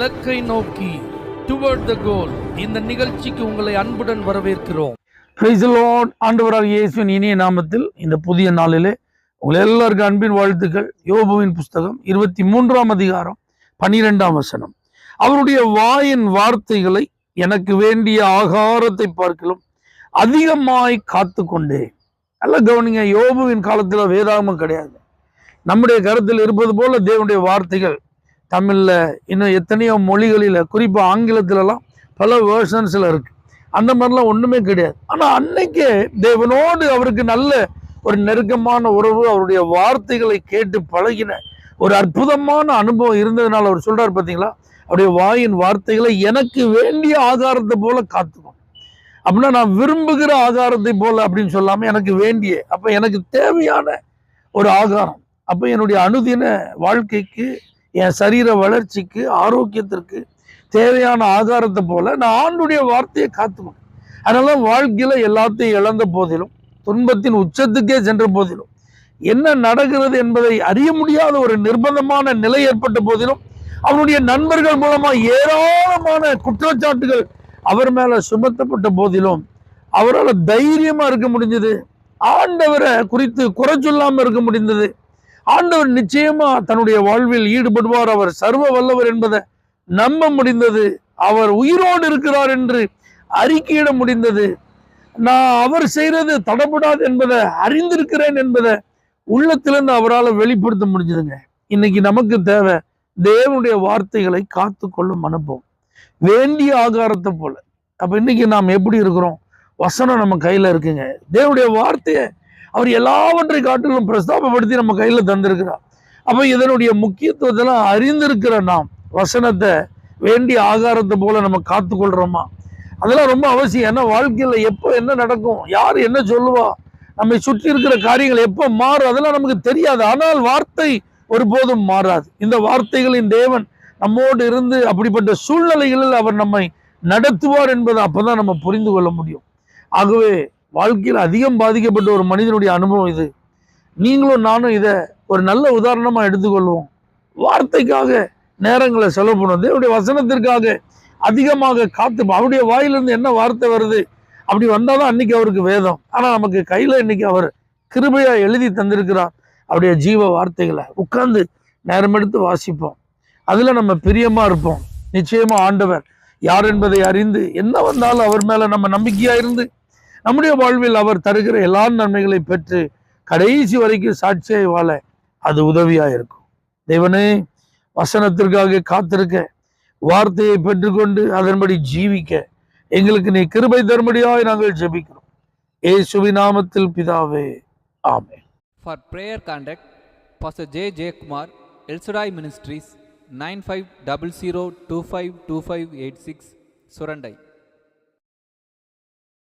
இலக்கை நோக்கி டுவர்ட் த கோல் இந்த நிகழ்ச்சிக்கு உங்களை அன்புடன் வரவேற்கிறோம். Praise the Lord. ஆண்டவராகிய இயேசுவின் இனிய நாமத்தில் இந்த புதிய நாளிலே உங்கள் எல்லாருக்கும் அன்பின் வாழ்த்துக்கள். யோபுவின் புஸ்தகம் 23ஆம் அதிகாரம் 12ஆம் வசனம். அவருடைய வாயின் வார்த்தைகளை எனக்கு வேண்டிய ஆகாரத்தை பார்க்கிலும் அதிகமாய் காத்து கொண்டே. நல்ல கவனிங்க, யோபுவின் காலத்தில் வேதாகமம் கிடையாது. நம்முடைய கருத்தில் இருப்பது போல தேவனுடைய வார்த்தைகள் தமிழ்ல இன்னும் எத்தனையோ மொழிகளில், குறிப்பாக ஆங்கிலத்திலலாம் பல வேர்ஷன்ஸ்ல இருக்கு. அந்த மாதிரிலாம் ஒண்ணுமே கிடையாது. ஆனா அன்னைக்கே தேவனோடு அவருக்கு நல்ல ஒரு நெருக்கமான உறவு, அவருடைய வார்த்தைகளை கேட்டு பழகின ஒரு அற்புதமான அனுபவம் இருந்ததுனால அவர் சொல்றாரு பார்த்தீங்களா, அவருடைய வாயின் வார்த்தைகளை எனக்கு வேண்டிய ஆகாரத்தை போல காத்துக்கும். அப்படின்னா நான் விரும்புகிற ஆகாரத்தை போல அப்படின்னு சொல்லாம எனக்கு வேண்டிய, அப்ப எனக்கு தேவையான ஒரு ஆகாரம். அப்ப என்னுடைய அனுதின வாழ்க்கைக்கு, என் சரீர வளர்ச்சிக்கு, ஆரோக்கியத்திற்கு தேவையான ஆகாரத்தை போல நான் ஆண்டுடைய வார்த்தையை காத்துக்கணும். அதனால வாழ்க்கையில எல்லாத்தையும் இழந்த போதிலும், துன்பத்தின் உச்சத்துக்கே சென்ற போதிலும், என்ன நடக்கிறது என்பதை அறிய முடியாத ஒரு நிர்பந்தமான நிலை ஏற்பட்ட போதிலும், அவனுடைய நண்பர்கள் மூலமா ஏராளமான குற்றச்சாட்டுகள் அவர் மேல சுமத்தப்பட்ட போதிலும் அவரால் தைரியமா இருக்க முடிஞ்சது. ஆண்டவரை குறித்து குறை சொல்லாம இருக்க முடிந்தது. ஆண்டவர் நிச்சயமா தன்னுடைய வாழ்வில் ஈடுபடுவார், அவர் சர்வ வல்லவர் என்பதை நம்ப முடிந்தது. அவர் உயிரோடு இருக்கிறார் என்று அறிக்கையிட முடிந்தது. நான் அவர் செய்யறது தடப்படாது என்பதை அறிந்திருக்கிறேன் என்பதை உள்ளத்திலிருந்து அவரால் வெளிப்படுத்த முடிஞ்சதுங்க. இன்னைக்கு நமக்கு தேவை தேவனுடைய வார்த்தைகளை காத்து கொள்ளும் அனுபவம், வேண்டிய ஆகாரத்தை போல. அப்ப இன்னைக்கு நாம் எப்படி இருக்கிறோம்? வசனம் நம்ம கையில இருக்குங்க. தேவனுடைய வார்த்தையை அவர் எல்லாவற்றை காட்டிலும் பிரஸ்தாபப்படுத்தி நம்ம கையில தந்திருக்கிறார். அப்ப இதனுடைய முக்கியத்துவத்தெல்லாம் அறிந்திருக்கிற நாம் வசனத்தை வேண்டிய ஆகாரத்தை போல நம்ம காத்து கொள்றோமா? அதெல்லாம் ரொம்ப அவசியம். ஏன்னா வாழ்க்கையில எப்போ என்ன நடக்கும், யார் என்ன சொல்லுவா, நம்மை சுற்றி இருக்கிற காரியங்கள் எப்போ மாறும், அதெல்லாம் நமக்கு தெரியாது. ஆனால் வார்த்தை ஒருபோதும் மாறாது. இந்த வார்த்தைகளின் தேவன் நம்மோடு இருந்து அப்படிப்பட்ட சூழ்நிலைகளில் அவர் நம்மை நடத்துவார் என்பதை அப்பதான் நம்ம புரிந்து கொள்ள முடியும். ஆகவே வாழ்க்கையில் அதிகம் பாதிக்கப்பட்ட ஒரு மனிதனுடைய அனுபவம் இது. நீங்களும் நானும் இதை ஒரு நல்ல உதாரணமா எடுத்துக்கொள்வோம். வார்த்தைக்காக நேரங்களை செலவு பண்ணுவோம். தேவனுடைய வசனத்திற்காக அதிகமாக காத்து, அவருடைய வாயிலிருந்து என்ன வார்த்தை வருது அப்படி வந்தாதான் அன்னைக்கு அவருக்கு வேதம். ஆனா நமக்கு கையில இன்னைக்கு அவர் கிருபையா எழுதி தந்திருக்கிறார் அவருடைய ஜீவ வார்த்தைகளை. உட்கார்ந்து நேரம் எடுத்து வாசிப்போம், அதுல நம்ம பிரியமா இருப்போம். நிச்சயமா ஆண்டவர் யார் என்பதை அறிந்து என்ன வந்தாலும் அவர் மேல நம்ம நம்பிக்கையா இருந்து நம்முடைய வாழ்வில் அவர் தருகிற எல்லா நன்மைகளை பெற்று கடைசி வரைக்கும் சாட்சியாய் வாழ அது உதவியா இருக்கும். தேவனே, வசனத்திற்காக காத்திருக்க, வார்த்தையை பெற்றுக்கொண்டு அதன்படி ஜீவிக்க எங்களுக்கு நீ கிருபை தரும்படியாய் நாங்கள் ஜெபிக்கிறோம். இயேசுவின் நாமத்தில் பிதாவே, ஆமென். For prayer contact, Pastor J. J. Kumar, El Shaddai Ministries, 9500252586, Surandai.